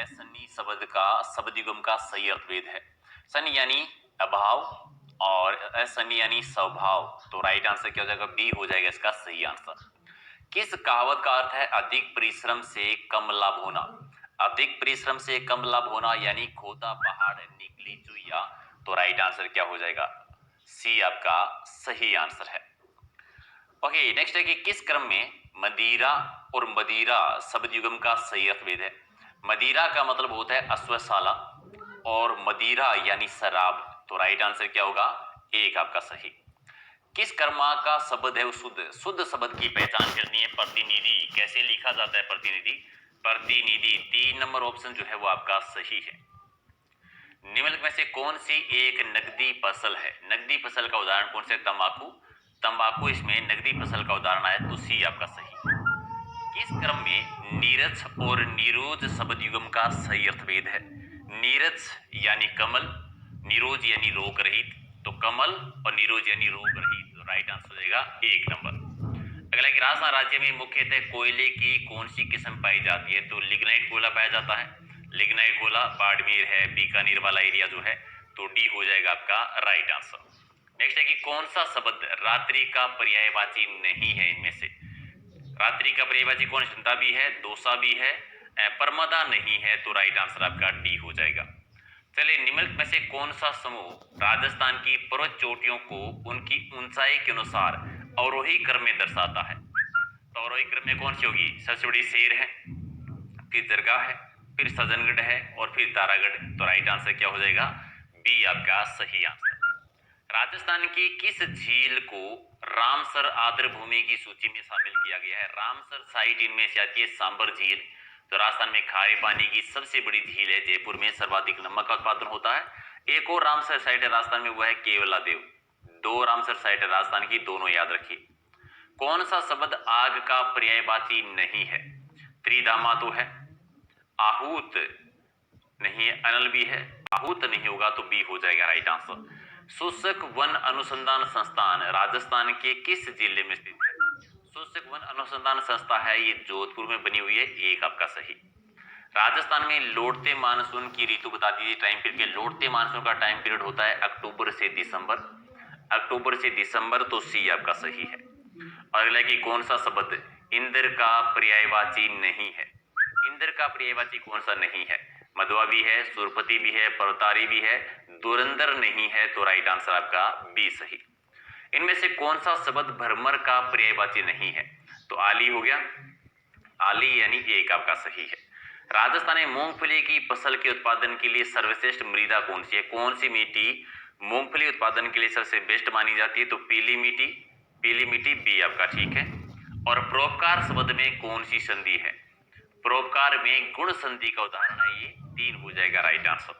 असनी शब्द का शब्द युग्म का सही अर्थभेद है। सनी यानी अभाव और असनी यानी स्वभाव। तो राइट आंसर क्या हो जाएगा? बी हो जाएगा इसका सही आंसर। किस कहावत का अर्थ है अधिक परिश्रम से कम लाभ होना? अधिक परिश्रम से कम लाभ होना यानी खोदा पहाड़ निकली चुईया। तो राइट आंसर क्या हो जाएगा? सी आपका सही आंसर है। ओके, नेक्स्ट है कि किस क्रम में मदिरा और मदिरा शब्द युग्म का सही अर्थभेद है? मदिरा का मतलब होता है अश्वशाला और मदिरा यानी शराब। तो राइट आंसर क्या होगा? एक आपका सही। किस कर्मा का शब्द है वो शुद्ध? शुद्ध शब्द की पहचान करनी है। प्रतिनिधि कैसे लिखा जाता है? प्रतिनिधि, प्रतिनिधि 3 नंबर ऑप्शन जो है वो आपका सही है। निम्नलिखित में से कौन सी एक नकदी फसल है? नकदी फसल का उदाहरण कौन सा है? तंबाकू। तंबाकू इसमें नकदी फसल का उदाहरण आया, तो सी आपका सही। किस क्रम में नीरज और निरोज शब्द युग्म का सही अर्थभेद है? नीरज यानी कमल, निरोज यानी रोग रहित। तो कमल और निरोज यानी रोग रहित। तो राइट आंसर हो जाएगा 1 नंबर। अगला कि राजस्थान राज्य में मुख्यतः कोयले की कौन सी किस्म पाई जाती है? तो लिग्नाइट कोयला पाया जाता है। लिग्नाइट कोयला बाड़मेर है, बीकानेर वाला एरिया जो है। तो डी हो जाएगा आपका राइट आंसर। नेक्स्ट है कि कौन सा शब्द रात्रि का पर्यायवाची नहीं है? इनमें से रात्रि का पर्यायवाची कौन? चिंता भी है, दोषा भी है, परमदा नहीं है। तो राइट आंसर आपका डी हो जाएगा। चलिए, निम्नलिखित में से कौन सा समूह राजस्थान की पर्वत चोटियों को उनकी ऊंचाई के अनुसार अवरोही क्रम में दर्शाता है? तो अवरोही क्रम में कौन सी होगी? सबसे बड़ी शेर है, फिर दरगाह है, फिर सजनगढ़ है और फिर तारागढ़। तो राइट आंसर क्या हो जाएगा? बी आपका सही आंसर। राजस्थान की किस झील को रामसर आर्द्र भूमि की सूची में शामिल किया गया है? रामसर साइट इनमें से आती है सांबर झील। तो राजस्थान में खारे पानी की सबसे बड़ी झील है। जयपुर में सर्वाधिक नमक का उत्पादन होता है। एक और रामसर साइट है राजस्थान में, वह है केवला देव। 2 रामसर साइट है राजस्थान की, दोनों याद रखिए। कौन सा शब्द आग का पर्यायवाची नहीं है? त्रिधामा तो है, आहूत नहीं है, अनल भी है, आहूत नहीं होगा तो बी हो जाएगा राइट आंसर। शुष्क वन अनुसंधान संस्थान राजस्थान के किस जिले में स्थित है? शुष्क वन अनुसंधान संस्था है, ये जोधपुर में बनी हुई है। एक आपका सही। राजस्थान में लौटते मानसून की ऋतु बता दीजिए टाइम पीरियड के। लौटते मानसून का टाइम पीरियड होता है अक्टूबर से दिसंबर। अक्टूबर से दिसंबर, तो सी आपका सही है। और अगला कि कौन सा शब्द इंद्र का पर्यायवाची नहीं है? इंद्र का पर्यायवाची कौन सा नहीं है? मधुआ भी है, सुरपति भी है, पर्वतारी भी है, दुरंदर नहीं है। तो राइट आंसर आपका बी सही। इनमें से कौन सा शब्द भ्रमर का पर्यायवाची नहीं है? तो आली हो गया, आली यानी एक आपका सही है। राजस्थान में मूंगफली की फसल के उत्पादन के लिए सर्वश्रेष्ठ मृदा कौन सी है? कौन सी मिट्टी मूंगफली उत्पादन के लिए सबसे बेस्ट मानी जाती है? तो पीली मिट्टी, पीली मिट्टी बी आपका ठीक है। और परोपकार शब्द में कौन सी संधि है? परोपकार में गुण संधि का उदाहरण है, ये 3 हो जाएगा राइट आंसर।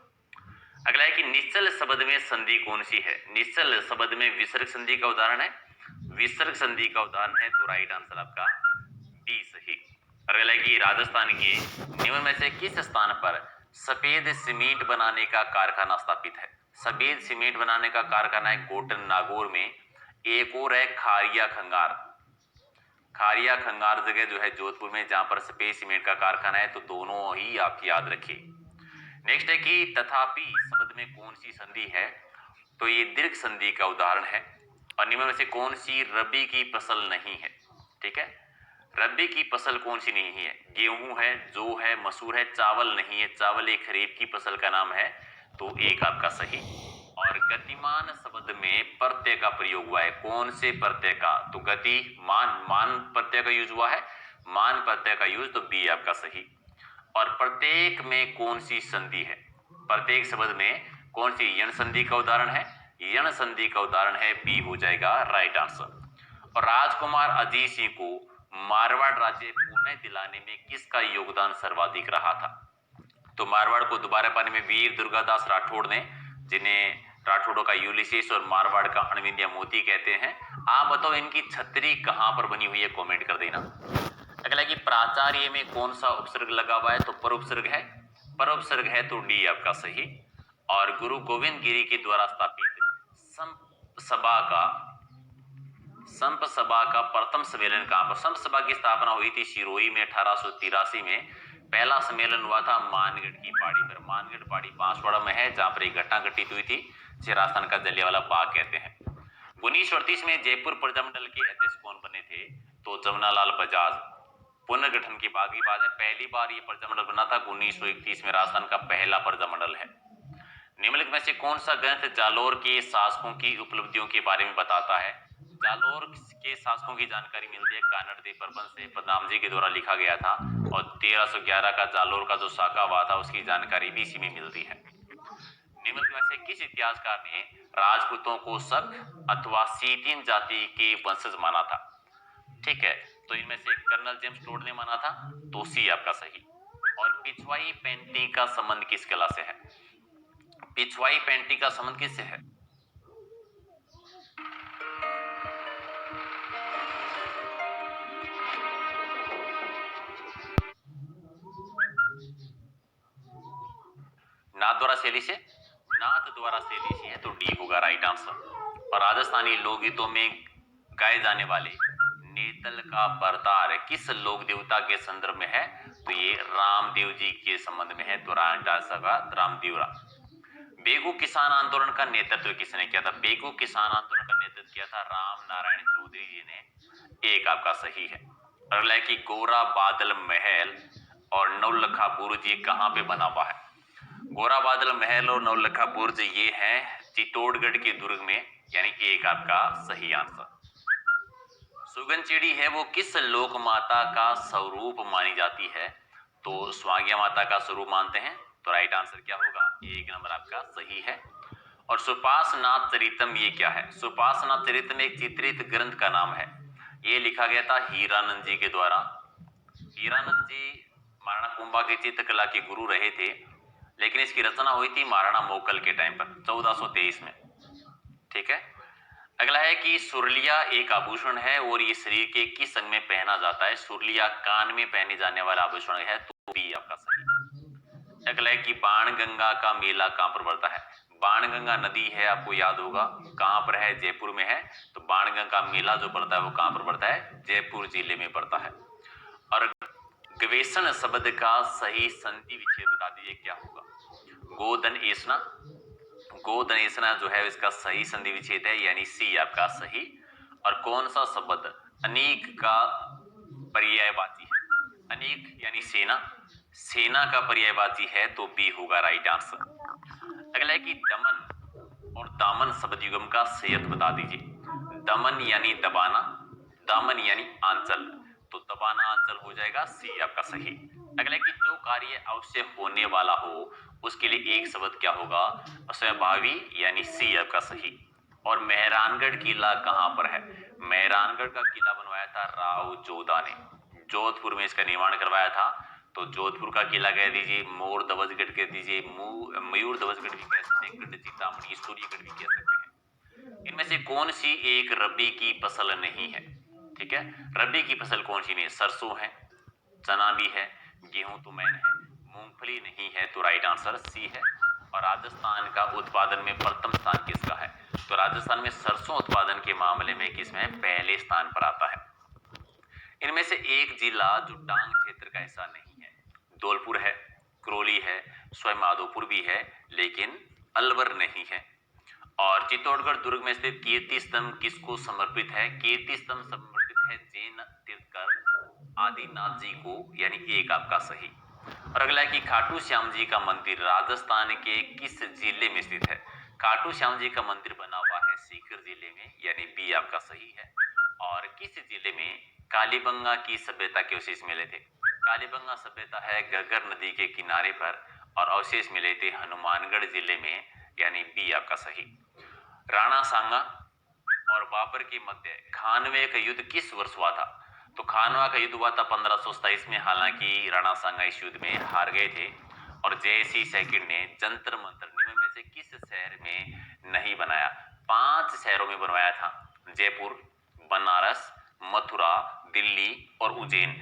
अगला है कि निश्चल शब्द में संधि कौन सी है? निश्चल शब्द में विसर्ग संधि का उदाहरण है, विसर्ग संधि का उदाहरण है। तो राइट आंसर आपका डी सही। अगला है कि राजस्थान के निम्न में से किस स्थान पर सफेद सीमेंट बनाने का कारखाना स्थापित है? सफेद सीमेंट बनाने का कारखाना है गोटन नागौर में। एक और है खारिया खंगार। खारिया खंगार जगह जो है जोधपुर में, जहां पर सफेद सीमेंट का कारखाना है। तो दोनों ही आप याद रखिए। नेक्स्ट है कि तथापि शब्द में कौन सी संधि है? तो ये दीर्घ संधि का उदाहरण है। और निम्न में से कौन सी रबी की फसल नहीं है? ठीक है, रबी की फसल कौन सी नहीं है? गेहूं है, जौ है, मसूर है, चावल नहीं है। चावल एक खरीफ की फसल का नाम है। तो एक आपका सही। और गतिमान शब्द में प्रत्यय का प्रयोग हुआ है, कौन से प्रत्यय का? तो गति मान, मान प्रत्यय का यूज हुआ है, मान प्रत्यय का यूज। तो बी आपका सही। और प्रत्येक में कौन सी संधि है? प्रत्येक शब्द में कौन सी यण संधि का उदाहरण है? यण संधि का उदाहरण है, बी हो जाएगा राइट आंसर। और राजकुमार अजीत सिंह को मारवाड़ राज्य पुनः दिलाने में किसका योगदान सर्वाधिक रहा था? तो मारवाड़ को दोबारा पाने में वीर दुर्गादास राठौड़ ने, जिन्हें राठौड़ों का यूलिसिस और मारवाड़ का अणविद्या मोती कहते हैं। आप बताओ इनकी छतरी कहां पर बनी हुई है? कमेंट कर देना। अगला कि प्राचार्य में कौन सा उपसर्ग लगा हुआ है? तो पर उपसर्ग है, पर उपसर्ग है। तो डी आपका सही। और गुरु गोविंद गिरी के द्वारा स्थापित संप सभा का प्रथम सम्मेलन कहां पर? संप सभा की स्थापना हुई थी सिरोही में 1883 में। पहला सम्मेलन हुआ था मानगढ़ की पहाड़ी पर। मानगढ़ पहाड़ी बांसवाड़ा में है, जहां पर एक घटना घटित हुई थी, जिसे राजस्थान का जलियांवाला बाग कहते हैं। 1938 में जयपुर प्रजामंडल के अध्यक्ष कौन बने थे? तो जमनालाल बजाज। पुनर्गठन की बात है, पहली बार ये प्रजामंडल बना था 1931 में। राजस्थान का पहला प्रजामंडल है। निम्नलिखित में से कौन सा ग्रंथ जालोर के शासकों की उपलब्धियों के बारे में बताता है? जालोर के शासकों की जानकारी मिलती है कानड़ देव प्रबंध से, पदनाम जी के द्वारा लिखा गया था। और 1311 का जालोर का जो साका हुआ था, उसकी जानकारी भी इसी में मिलती है। निम्नलिखित में से किस इतिहासकार ने राजपूतों को शक अथवा सीतिन जाति के वंशज माना था? ठीक है, तो इनमें से कर्नल जेम्स टोड ने माना था, तो सी आपका सही। और पिछवाई पेंटिंग का संबंध किस कला से है? पिछवाई पेंटिंग का संबंध किससे है? नाथ द्वारा शैली से? नाथ द्वारा शैली से है, तो डी होगा राइट आंसर। और राजस्थानी लोकगीतों में गाए जाने वाले नेतल का बरतार किस लोक देवता के संदर्भ में है? तो ये रामदेव जी के संबंध में है, तो राइट आंसर का रामदेवरा। बेगू किसान आंदोलन का नेतृत्व किसने किया था? बेगू किसान आंदोलन का नेतृत्व किया था राम नारायण चौधरी जी ने, एक आपका सही है। अगला है कि गोरा बादल महल और नवलखा बुर्ज ये कहां पे बना हुआ है? गोरा बादल महल और नवलखा बुर्ज ये है चित्तौड़गढ़ के दुर्ग में, यानी एक आपका सही आंसर। सुगनचिड़ी है वो किस लोक माता का स्वरूप मानी जाती है? तो स्वांग्या माता का स्वरूप मानते हैं, तो राइट आंसर क्या होगा? एक नंबर आपका सही है। और सुपार्श्वनाथ चरितम ये क्या है? सुपार्श्वनाथ चरितम एक चित्रित ग्रंथ का नाम है। ये लिखा गया था हीरानंद जी के द्वारा। हीरानंद जी महाराणा कुंभा के चित्रकला के गुरु रहे थे, लेकिन इसकी रचना हुई थी महाराणा मोकल के टाइम पर 1423 में। ठीक है, अगला है कि सुरलिया एक आभूषण है और ये शरीर के किस अंग में पहना जाता है? सुरलिया कान में पहने जाने वाला आभूषण है, तो भी आपका सही। अगला है कि बाणगंगा का मेला कहां पर पड़ता है? बाणगंगा नदी है, आपको याद होगा कहां पर है? जयपुर में है। तो बाणगंगा का मेला जो पड़ता है वो कहां पर पड़ता है? जयपुर जिले में पड़ता है। और गवेषण शब्द का सही संधि विच्छेद बता दीजिए, क्या होगा? गोधन एसना। गोधन एसना जो है इसका सही संधि विच्छेद है, यानी सी आपका सही। और कौन सा शब्द अनेक का पर्यायवाची है? अनेक यानी सेना, सेना का पर्यायवाची है, तो बी होगा राइट आंसर। अगला है कि दमन और दामन शब्द युग्म का संयंत्र बता दीजिए। दमन यानी दबाना, दामन यानी आंचल, तो दबाना आंचल हो जाएगा, सी आपका सही। अगला है कि जो कार्य अवश्य होने वाला हो उसके लिए एक शब्द क्या होगा? अस्वाभावी, यानी सी आपका सही। और मेहरानगढ़ किला कहां पर है? मेहरानगढ़ का किला बनवाया था राव जोधा ने, जोधपुर में इसका निर्माण करवाया था। तो जोधपुर का किला कह दीजिए, मोर ध्वजगढ़ कह दीजिए, मयूर ध्वजगढ़ भी कह सकते हैं, गढ़ चिंतामणि सूर्यगढ़ भी कह सकते हैं। इनमें से कौन सी एक रबी की फसल नहीं है? ठीक है, रबी की फसल कौन सी नहीं है? सरसों है, चना भी है, गेहूं तो मैन है, मूंगफली नहीं है, तो राइट आंसर सी है। और राजस्थान का उत्पादन में प्रथम स्थान किसका है? तो राजस्थान में सरसों उत्पादन के मामले में किसमें पहले स्थान पर आता है। इनमें से एक जिला जो डांग क्षेत्र का हिस्सा नहीं है, धौलपुर है, करौली है, स्वयं माधोपुर भी है, लेकिन अलवर नहीं है। और चित्तौड़गढ़ दुर्ग में स्थित कीर्ति स्तंभ किसको समर्पित है? कीर्ति स्तंभ समर्पित है जैन तीर्थकर आदिनाथ जी को, यानी एक आपका सही। और अगला है कि खाटू श्याम जी का मंदिर राजस्थान के किस जिले में स्थित है? खाटू श्याम जी का मंदिर बना हुआ है सीकर जिले में, यानी बी आपका सही है। और किस जिले में कालीबंगा की सभ्यता के अवशेष मिले थे? कालीबंगा सभ्यता है घग्गर नदी के किनारे पर, और अवशेष मिले थे हनुमानगढ़ जिले में, यानी बी आपका सही। राणा सांगा और बाबर के मध्य खानवे का युद्ध किस वर्ष हुआ था? तो खानवा का युद्ध हुआ था 1527 में। हालांकि राणा सांगा इस युद्ध में हार गए थे। और जयसिंह सेकंड ने जंतर मंतर निम्न में से किस शहर में नहीं बनाया? 5 शहरों में बनवाया था, जयपुर, बनारस, मथुरा, दिल्ली और उज्जैन।